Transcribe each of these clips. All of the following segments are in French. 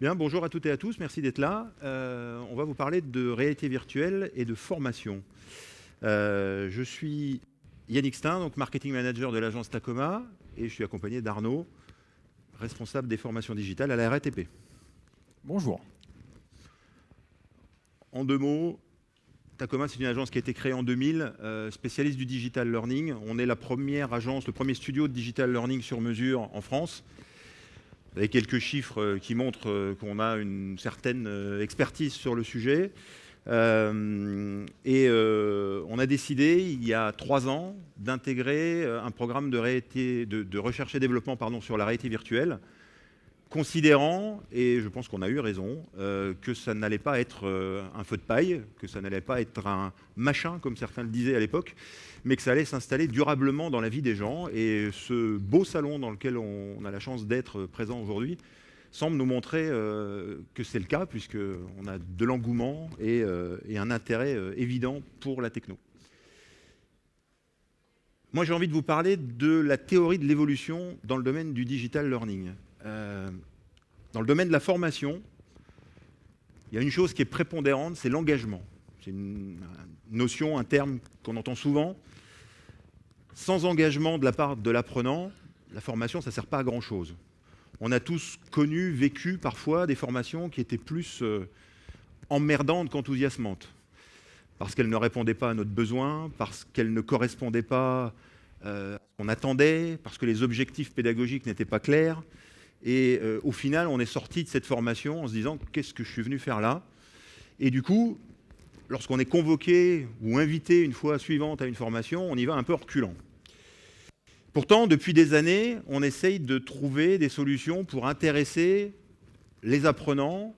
Bien, bonjour à toutes et à tous, merci d'être là. On va vous parler de réalité virtuelle et de formation. Je suis Yannick Stein, donc marketing manager de l'agence Tacoma, et je suis accompagné d'Arnaud, responsable des formations digitales à la RATP. Bonjour. En deux mots, Tacoma, c'est une agence qui a été créée en 2000, spécialiste du digital learning. On est la première agence, le premier studio de digital learning sur mesure en France. Vous avez quelques chiffres qui montrent qu'on a une certaine expertise sur le sujet. On a décidé, il y a 3 ans, d'intégrer un programme de recherche et développement sur la réalité virtuelle, considérant, et je pense qu'on a eu raison, que ça n'allait pas être un feu de paille, que ça n'allait pas être un machin, comme certains le disaient à l'époque, mais que ça allait s'installer durablement dans la vie des gens. Et ce beau salon dans lequel on a la chance d'être présent aujourd'hui semble nous montrer que c'est le cas, puisqu'on a de l'engouement et un intérêt évident pour la techno. Moi, j'ai envie de vous parler de la théorie de l'évolution dans le domaine du digital learning. Dans le domaine de la formation, il y a une chose qui est prépondérante, c'est l'engagement. C'est une notion, un terme qu'on entend souvent. Sans engagement de la part de l'apprenant, la formation, ça ne sert pas à grand-chose. On a tous connu, vécu parfois des formations qui étaient plus emmerdantes qu'enthousiasmantes, parce qu'elles ne répondaient pas à notre besoin, parce qu'elles ne correspondaient pas à ce qu'on attendait, parce que les objectifs pédagogiques n'étaient pas clairs. Et au final, on est sorti de cette formation en se disant « qu'est-ce que je suis venu faire là ?» Et du coup, lorsqu'on est convoqué ou invité une fois suivante à une formation, on y va un peu reculant. Pourtant, depuis des années, on essaye de trouver des solutions pour intéresser les apprenants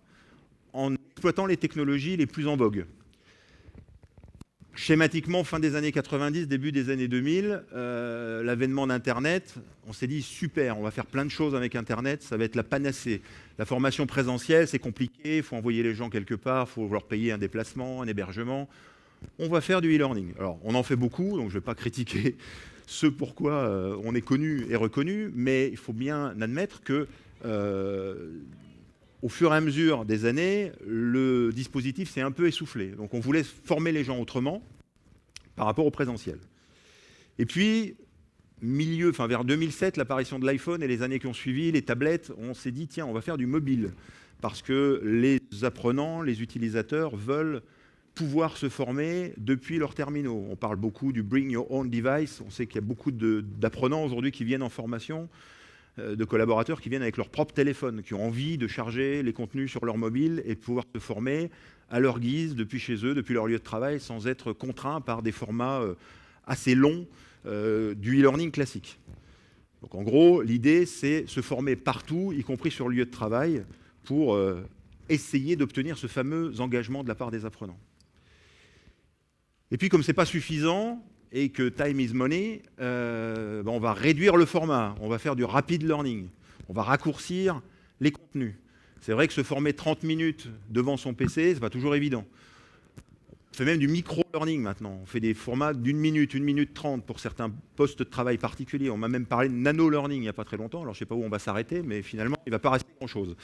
en exploitant les technologies les plus en vogue. Schématiquement, fin des années 90, début des années 2000, l'avènement d'Internet, on s'est dit super, on va faire plein de choses avec Internet, ça va être la panacée. La formation présentielle, c'est compliqué, il faut envoyer les gens quelque part, il faut leur payer un déplacement, un hébergement. On va faire du e-learning. Alors, on en fait beaucoup, donc je ne vais pas critiquer ce pourquoi on est connu et reconnu, mais il faut bien admettre que au fur et à mesure des années, le dispositif s'est un peu essoufflé. Donc on voulait former les gens autrement par rapport au présentiel. Et puis, vers 2007, l'apparition de l'iPhone et les années qui ont suivi, les tablettes, on s'est dit, tiens, on va faire du mobile. Parce que les apprenants, les utilisateurs veulent pouvoir se former depuis leurs terminaux. On parle beaucoup du Bring Your Own Device. On sait qu'il y a beaucoup d'apprenants aujourd'hui qui viennent en formation, de collaborateurs qui viennent avec leur propre téléphone, qui ont envie de charger les contenus sur leur mobile et de pouvoir se former à leur guise, depuis chez eux, depuis leur lieu de travail, sans être contraints par des formats assez longs du e-learning classique. Donc en gros, l'idée, c'est se former partout, y compris sur le lieu de travail, pour essayer d'obtenir ce fameux engagement de la part des apprenants. Et puis, comme ce n'est pas suffisant, et que time is money, on va réduire le format, on va faire du rapid learning, on va raccourcir les contenus. C'est vrai que se former 30 minutes devant son PC, ce n'est pas toujours évident. On fait même du micro-learning maintenant, on fait des formats d'1 minute, 1 minute 30 pour certains postes de travail particuliers. On m'a même parlé de nano-learning il n'y a pas très longtemps, alors je ne sais pas où on va s'arrêter, mais finalement, il ne va pas rester grand-chose.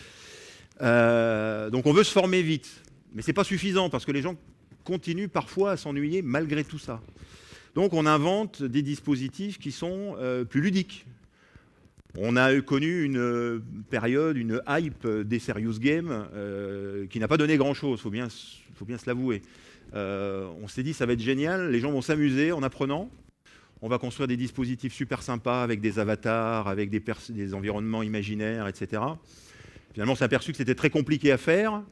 Donc on veut se former vite, mais ce n'est pas suffisant parce que les gens continuent parfois à s'ennuyer malgré tout ça. Donc on invente des dispositifs qui sont plus ludiques. On a connu une période, une hype des serious games qui n'a pas donné grand-chose, faut bien se l'avouer. On s'est dit ça va être génial, les gens vont s'amuser en apprenant. On va construire des dispositifs super sympas avec des avatars, avec des environnements imaginaires, etc. Finalement, on s'est aperçu que c'était très compliqué à faire.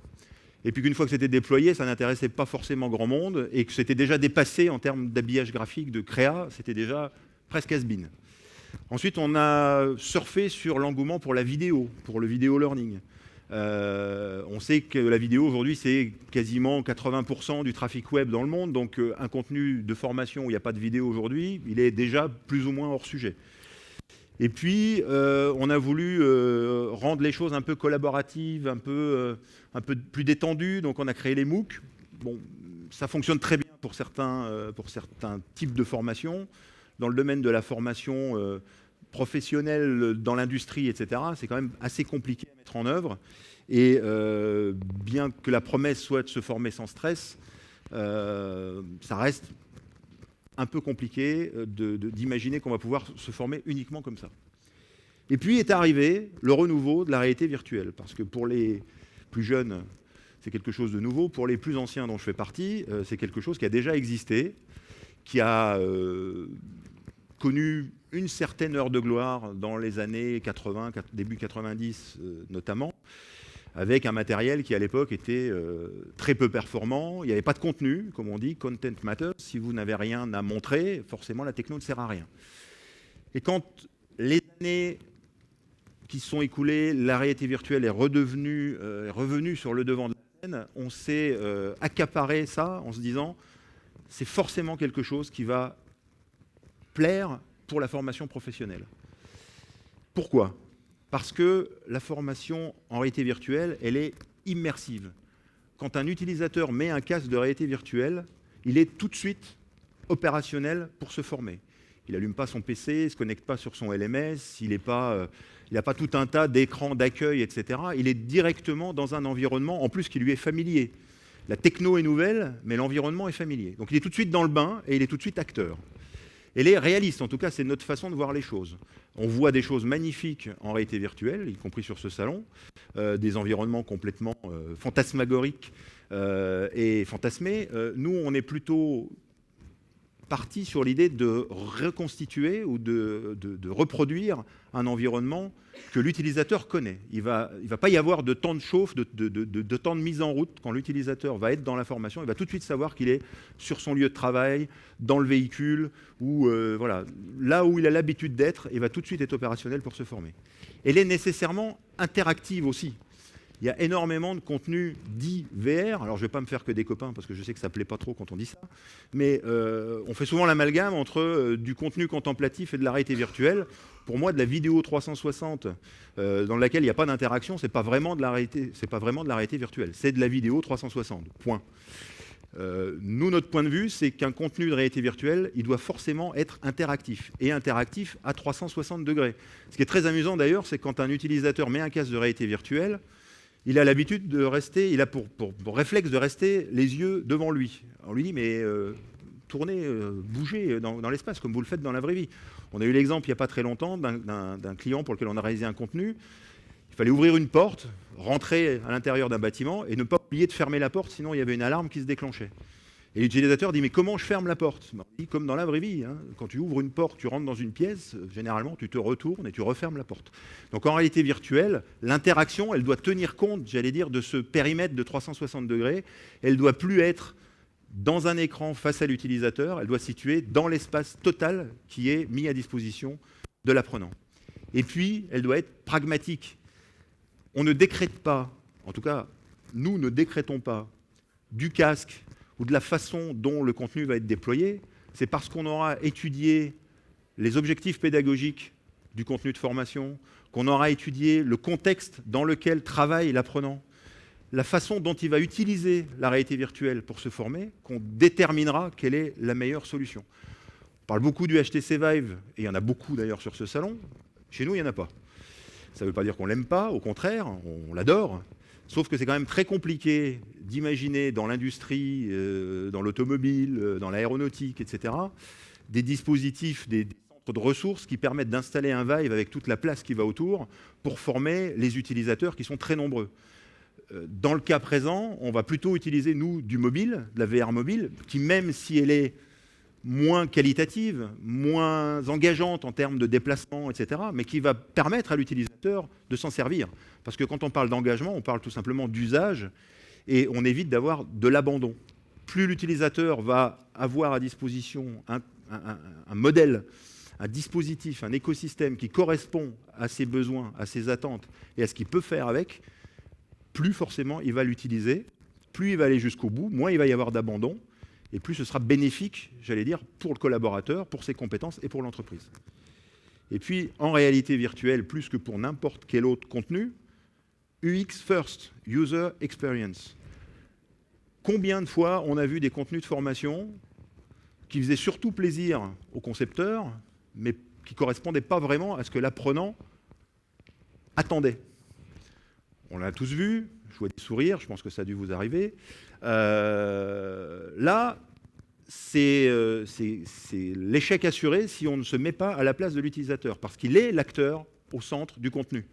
Et puis qu'une fois que c'était déployé, ça n'intéressait pas forcément grand monde et que c'était déjà dépassé en termes d'habillage graphique, de créa, c'était déjà presque has-been. Ensuite, on a surfé sur l'engouement pour la vidéo, pour le vidéo learning. On sait que la vidéo aujourd'hui, c'est quasiment 80% du trafic web dans le monde. Donc un contenu de formation où il n'y a pas de vidéo aujourd'hui, il est déjà plus ou moins hors sujet. Et puis, on a voulu rendre les choses un peu collaboratives, un peu plus détendues. Donc, on a créé les MOOC. Bon, ça fonctionne très bien pour certains types de formations. Dans le domaine de la formation professionnelle dans l'industrie, etc., c'est quand même assez compliqué à mettre en œuvre. Et bien que la promesse soit de se former sans stress, ça reste un peu compliqué d'imaginer qu'on va pouvoir se former uniquement comme ça. Et puis est arrivé le renouveau de la réalité virtuelle, parce que pour les plus jeunes, c'est quelque chose de nouveau. Pour les plus anciens dont je fais partie, c'est quelque chose qui a déjà existé, qui a connu une certaine heure de gloire dans les années 80, début 90 notamment, avec un matériel qui à l'époque était très peu performant. Il n'y avait pas de contenu, comme on dit, content matters. Si vous n'avez rien à montrer, forcément la techno ne sert à rien. Et quand les années qui se sont écoulées, la réalité virtuelle est revenue sur le devant de la scène, on s'est accaparé ça en se disant c'est forcément quelque chose qui va plaire pour la formation professionnelle. Pourquoi ? Parce que la formation en réalité virtuelle, elle est immersive. Quand un utilisateur met un casque de réalité virtuelle, il est tout de suite opérationnel pour se former. Il n'allume pas son PC, il ne se connecte pas sur son LMS, il n'a pas tout un tas d'écrans d'accueil, etc. Il est directement dans un environnement, en plus, qui lui est familier. La techno est nouvelle, mais l'environnement est familier. Donc il est tout de suite dans le bain et il est tout de suite acteur. Elle est réaliste, en tout cas, c'est notre façon de voir les choses. On voit des choses magnifiques en réalité virtuelle, y compris sur ce salon, des environnements complètement fantasmagoriques et fantasmés. Nous, on est plutôt parti sur l'idée de reconstituer ou de reproduire un environnement que l'utilisateur connaît. Il va pas y avoir de temps de chauffe, de temps de mise en route. Quand l'utilisateur va être dans la formation, il va tout de suite savoir qu'il est sur son lieu de travail, dans le véhicule, ou voilà, là où il a l'habitude d'être, et va tout de suite être opérationnel pour se former. Elle est nécessairement interactive aussi. Il y a énormément de contenu dit VR. Alors, je ne vais pas me faire que des copains, parce que je sais que ça ne plaît pas trop quand on dit ça. Mais on fait souvent l'amalgame entre du contenu contemplatif et de la réalité virtuelle. Pour moi, de la vidéo 360, dans laquelle il n'y a pas d'interaction, ce n'est pas vraiment de la réalité virtuelle. C'est de la vidéo 360, point. Nous, notre point de vue, c'est qu'un contenu de réalité virtuelle, il doit forcément être interactif, et interactif à 360 degrés. Ce qui est très amusant d'ailleurs, c'est quand un utilisateur met un casque de réalité virtuelle, il a l'habitude de rester, il a pour réflexe de rester les yeux devant lui. On lui dit, mais tournez, bougez dans l'espace, comme vous le faites dans la vraie vie. On a eu l'exemple il n'y a pas très longtemps d'un client pour lequel on a réalisé un contenu. Il fallait ouvrir une porte, rentrer à l'intérieur d'un bâtiment et ne pas oublier de fermer la porte, sinon il y avait une alarme qui se déclenchait. Et l'utilisateur dit, mais comment je ferme la porte ? On dit, comme dans la vraie vie, hein. Quand tu ouvres une porte, tu rentres dans une pièce, généralement tu te retournes et tu refermes la porte. Donc en réalité virtuelle, l'interaction, elle doit tenir compte, j'allais dire, de ce périmètre de 360 degrés. Elle ne doit plus être dans un écran face à l'utilisateur, elle doit se situer dans l'espace total qui est mis à disposition de l'apprenant. Et puis, elle doit être pragmatique. On ne décrète pas, en tout cas, nous ne décrétons pas du casque ou de la façon dont le contenu va être déployé. C'est parce qu'on aura étudié les objectifs pédagogiques du contenu de formation, qu'on aura étudié le contexte dans lequel travaille l'apprenant, la façon dont il va utiliser la réalité virtuelle pour se former, qu'on déterminera quelle est la meilleure solution. On parle beaucoup du HTC Vive, et il y en a beaucoup d'ailleurs sur ce salon. Chez nous, il n'y en a pas. Ça ne veut pas dire qu'on ne l'aime pas, au contraire, on l'adore. Sauf que c'est quand même très compliqué d'imaginer dans l'industrie, dans l'automobile, dans l'aéronautique, etc., des dispositifs, des centres de ressources qui permettent d'installer un Vive avec toute la place qui va autour pour former les utilisateurs qui sont très nombreux. Dans le cas présent, on va plutôt utiliser, nous, du mobile, de la VR mobile, qui même si elle est moins qualitative, moins engageante en termes de déplacement, etc., mais qui va permettre à l'utilisateur de s'en servir. Parce que quand on parle d'engagement, on parle tout simplement d'usage, et on évite d'avoir de l'abandon. Plus l'utilisateur va avoir à disposition un modèle, un dispositif, un écosystème qui correspond à ses besoins, à ses attentes et à ce qu'il peut faire avec, plus forcément il va l'utiliser, plus il va aller jusqu'au bout, moins il va y avoir d'abandon, et plus ce sera bénéfique, j'allais dire, pour le collaborateur, pour ses compétences et pour l'entreprise. Et puis, en réalité virtuelle, plus que pour n'importe quel autre contenu, UX first, User Experience. Combien de fois on a vu des contenus de formation qui faisaient surtout plaisir aux concepteurs, mais qui ne correspondaient pas vraiment à ce que l'apprenant attendait. On l'a tous vu, je vois des sourires, je pense que ça a dû vous arriver. Là, c'est l'échec assuré si on ne se met pas à la place de l'utilisateur, parce qu'il est l'acteur au centre du contenu.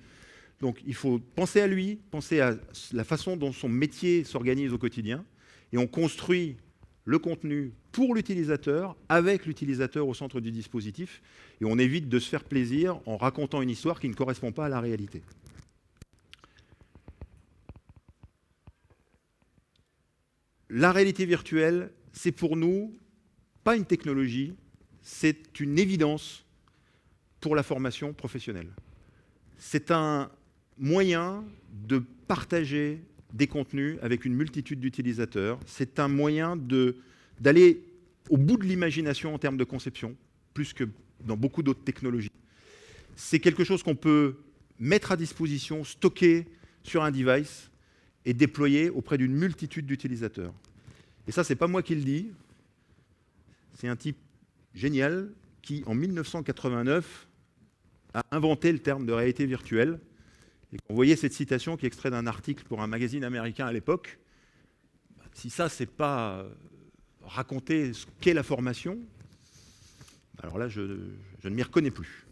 Donc il faut penser à lui, penser à la façon dont son métier s'organise au quotidien, et on construit le contenu pour l'utilisateur, avec l'utilisateur au centre du dispositif, et on évite de se faire plaisir en racontant une histoire qui ne correspond pas à la réalité. La réalité virtuelle, c'est pour nous pas une technologie, c'est une évidence pour la formation professionnelle. C'est un moyen de partager des contenus avec une multitude d'utilisateurs. C'est un moyen d'aller au bout de l'imagination en termes de conception, plus que dans beaucoup d'autres technologies. C'est quelque chose qu'on peut mettre à disposition, stocker sur un device et déployer auprès d'une multitude d'utilisateurs. Et ça, c'est pas moi qui le dis. C'est un type génial qui, en 1989, a inventé le terme de réalité virtuelle. Et quand vous voyez cette citation qui est extraite d'un article pour un magazine américain à l'époque, si ça, c'est pas raconter ce qu'est la formation, alors là, je ne m'y reconnais plus.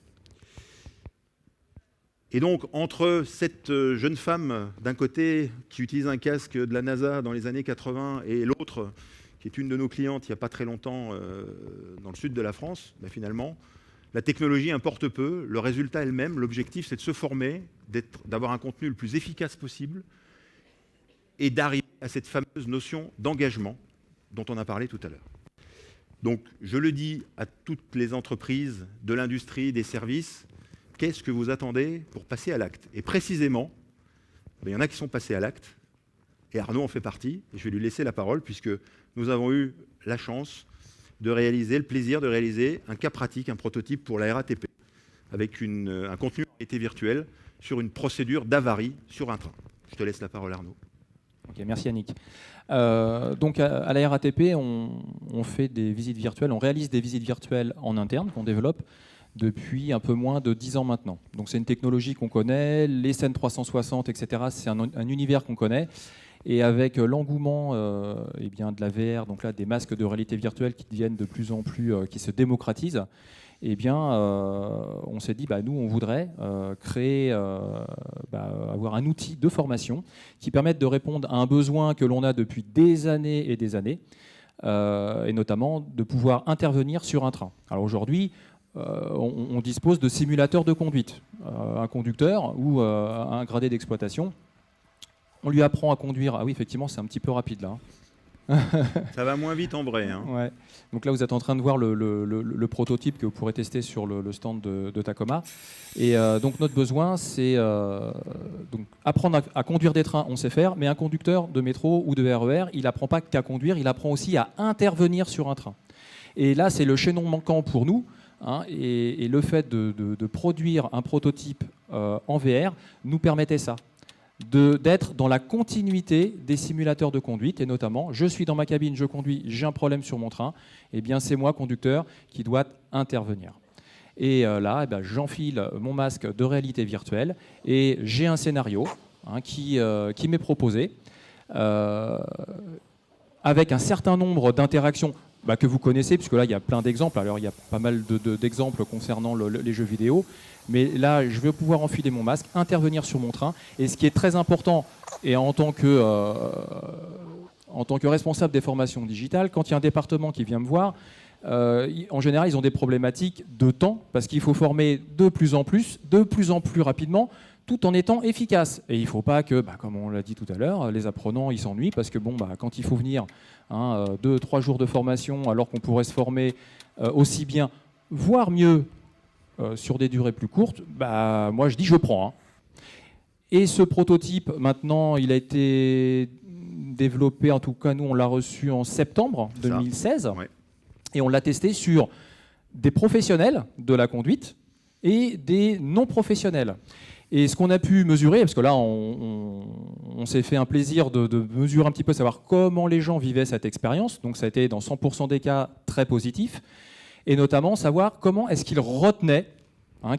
Et donc, entre cette jeune femme, d'un côté, qui utilise un casque de la NASA dans les années 80, et l'autre, qui est une de nos clientes il n'y a pas très longtemps dans le sud de la France, ben finalement, la technologie importe peu, le résultat est le même. L'objectif, c'est de se former, d'avoir un contenu le plus efficace possible et d'arriver à cette fameuse notion d'engagement dont on a parlé tout à l'heure. Donc, je le dis à toutes les entreprises de l'industrie, des services, qu'est-ce que vous attendez pour passer à l'acte? Et précisément, il y en a qui sont passés à l'acte, et Arnaud en fait partie, et je vais lui laisser la parole, puisque nous avons eu la chance de réaliser, le plaisir de réaliser un cas pratique, un prototype pour la RATP, avec un contenu en réalité virtuelle sur une procédure d'avarie sur un train. Je te laisse la parole, Arnaud. Okay, merci Yannick. Donc à la RATP, on fait des visites virtuelles, on réalise des visites virtuelles en interne qu'on développe depuis un peu moins de 10 ans maintenant. Donc c'est une technologie qu'on connaît, les scènes 360, etc. C'est un univers qu'on connaît. Et avec l'engouement eh bien, de la VR, donc là des masques de réalité virtuelle qui deviennent de plus en plus, qui se démocratisent, eh bien, on s'est dit, nous, on voudrait créer, avoir un outil de formation qui permette de répondre à un besoin que l'on a depuis des années et des années, et notamment de pouvoir intervenir sur un train. Alors aujourd'hui, on dispose de simulateurs de conduite. Un conducteur ou un gradé d'exploitation, on lui apprend à conduire. Ah oui, effectivement, c'est un petit peu rapide là. Ça va moins vite en vrai. Hein. Ouais. Donc là, vous êtes en train de voir le prototype que vous pourrez tester sur le stand de Tacoma. Et donc notre besoin, c'est donc apprendre à conduire des trains, on sait faire, mais un conducteur de métro ou de RER, il n'apprend pas qu'à conduire, il apprend aussi à intervenir sur un train. Et là, c'est le chaînon manquant pour nous. Hein, et le fait de produire un prototype en VR nous permettait ça. D'être dans la continuité des simulateurs de conduite, et notamment, je suis dans ma cabine, je conduis, j'ai un problème sur mon train, et bien c'est moi, conducteur, qui doit intervenir. Et là, j'enfile mon masque de réalité virtuelle, et j'ai un scénario qui m'est proposé, avec un certain nombre d'interactions que vous connaissez, puisque là, il y a plein d'exemples. Alors, il y a pas mal d'exemples concernant les jeux vidéo. Mais là, je vais pouvoir enfiler mon masque, intervenir sur mon train. Et ce qui est très important, et en tant que responsable des formations digitales, quand il y a un département qui vient me voir, en général, ils ont des problématiques de temps, parce qu'il faut former de plus en plus rapidement, tout en étant efficace. Et il ne faut pas que, comme on l'a dit tout à l'heure, les apprenants ils s'ennuient, parce que quand il faut venir 2-3 jours de formation, alors qu'on pourrait se former aussi bien, voire mieux, sur des durées plus courtes, moi je dis je prends. Et ce prototype, maintenant, il a été développé, en tout cas nous on l'a reçu en septembre 2016, ouais. Et on l'a testé sur des professionnels de la conduite et des non-professionnels. Et ce qu'on a pu mesurer, parce que là on s'est fait un plaisir de mesurer un petit peu, savoir comment les gens vivaient cette expérience, donc ça a été dans 100% des cas très positif, et notamment savoir comment est-ce qu'ils retenaient,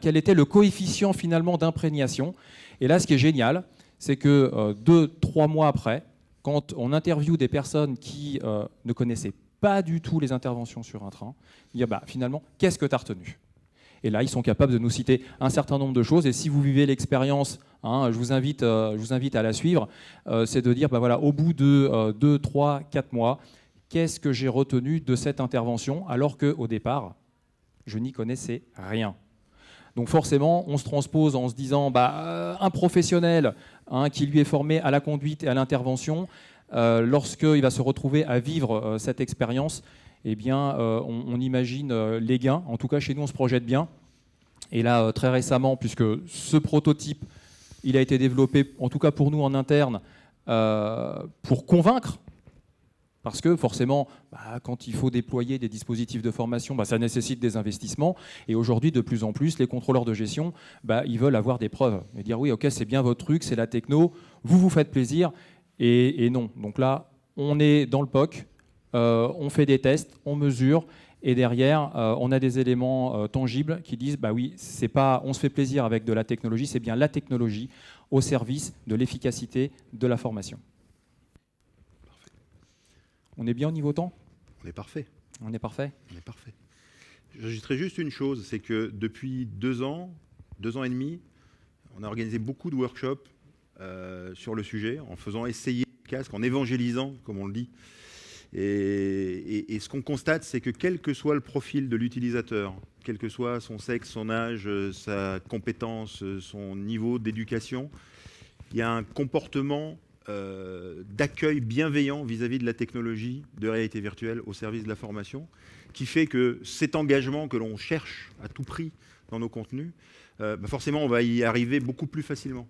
quel était le coefficient finalement d'imprégnation. Et là, ce qui est génial, c'est que 2-3 mois après, quand on interviewe des personnes qui ne connaissaient pas du tout les interventions sur un train, il y a finalement, qu'est-ce que tu as retenu ? Et là, ils sont capables de nous citer un certain nombre de choses. Et si vous vivez l'expérience, je vous invite à la suivre, c'est de dire, voilà, au bout de 2, 3, 4 mois, qu'est-ce que j'ai retenu de cette intervention, alors qu'au départ, je n'y connaissais rien. Donc forcément, on se transpose en se disant, un professionnel qui lui est formé à la conduite et à l'intervention, lorsqu'il va se retrouver à vivre cette expérience, eh bien, on imagine les gains. En tout cas, chez nous, on se projette bien. Et là, très récemment, puisque ce prototype, il a été développé, en tout cas pour nous en interne, pour convaincre. Parce que forcément, quand il faut déployer des dispositifs de formation, ça nécessite des investissements. Et aujourd'hui, de plus en plus, les contrôleurs de gestion, ils veulent avoir des preuves. Et dire, oui, ok, c'est bien votre truc, c'est la techno, vous faites plaisir. Et non. Donc là, on est dans le POC, on fait des tests, on mesure. Et derrière, on a des éléments tangibles qui disent, oui, c'est pas, on se fait plaisir avec de la technologie, c'est bien la technologie au service de l'efficacité de la formation. On est bien au niveau temps ? On est parfait. On est parfait ? On est parfait. J'ajouterai juste une chose, c'est que depuis 2 ans et demi, on a organisé beaucoup de workshops sur le sujet, en faisant essayer le casque, en évangélisant, comme on le dit. Et ce qu'on constate, c'est que quel que soit le profil de l'utilisateur, quel que soit son sexe, son âge, sa compétence, son niveau d'éducation, il y a un comportement d'accueil bienveillant vis-à-vis de la technologie de réalité virtuelle au service de la formation, qui fait que cet engagement que l'on cherche à tout prix dans nos contenus, forcément on va y arriver beaucoup plus facilement.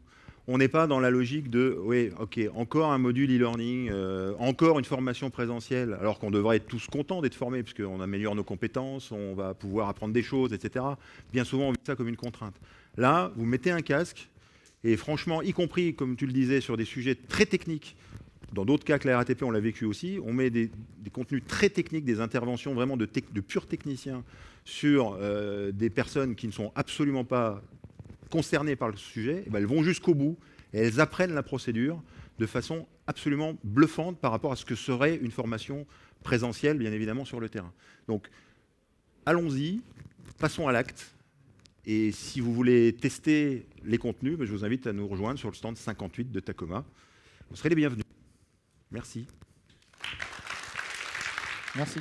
On n'est pas dans la logique de « oui, ok, encore un module e-learning, encore une formation présentielle », alors qu'on devrait être tous contents d'être formés, puisqu'on améliore nos compétences, on va pouvoir apprendre des choses, etc. Bien souvent, on vit ça comme une contrainte. Là, vous mettez un casque, et franchement, y compris, comme tu le disais, sur des sujets très techniques, dans d'autres cas que la RATP, on l'a vécu aussi, on met des contenus très techniques, des interventions vraiment de purs techniciens sur des personnes qui ne sont absolument pas concernées par le sujet, elles vont jusqu'au bout et elles apprennent la procédure de façon absolument bluffante par rapport à ce que serait une formation présentielle, bien évidemment, sur le terrain. Donc, allons-y, passons à l'acte. Et si vous voulez tester les contenus, je vous invite à nous rejoindre sur le stand 58 de Tacoma. Vous serez les bienvenus. Merci. Merci.